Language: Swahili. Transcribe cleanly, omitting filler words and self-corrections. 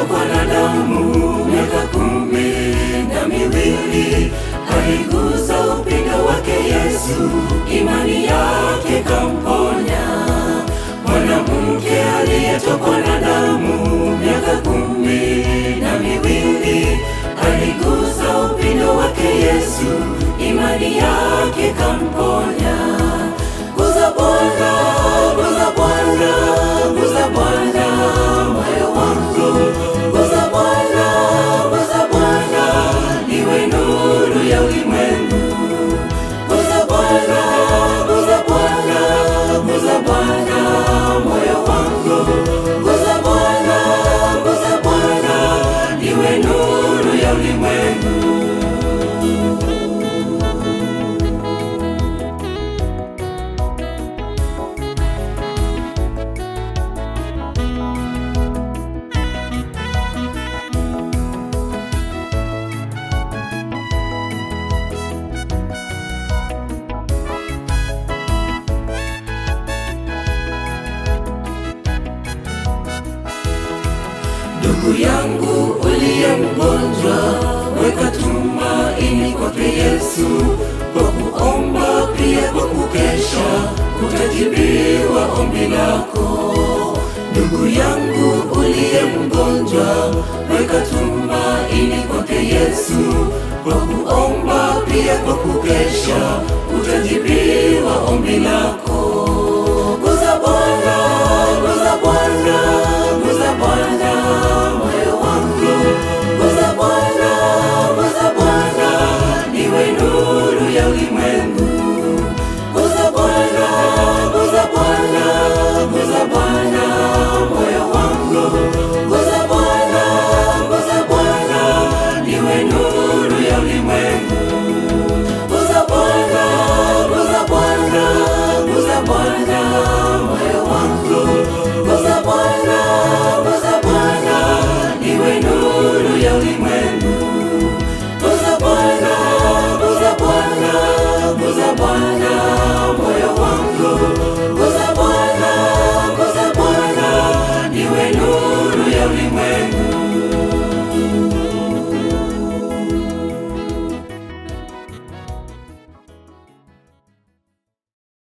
aliyetokwa na damu miaka 12, aligusa upindo wake Yesu, imani yake kamponya. Mwanamke aliyetokwa na damu miaka 12, aligusa upindo wake Yesu, imani yake kamponya. Guza Bwana, guza Bwana, guza Bwana moyo wangu, guza Bwana, guza Bwana, iwe nuru ya ulimwengu. Guza Bwana, guza Bwana, guza Bwana moyo wangu, guza Bwana, guza Bwana, iwe nuru ya ulimwengu. Ndugu yangu uliye mgonjwa, weka tumaini kwake Yesu. Kwa kuomba pia kwa kukesha, utajibiwa ombi lako. Ndugu yangu uliye mgonjwa, weka tumaini kwake Yesu. Kwa kuomba pia kwa kukesha, utajibiwa ombi lako.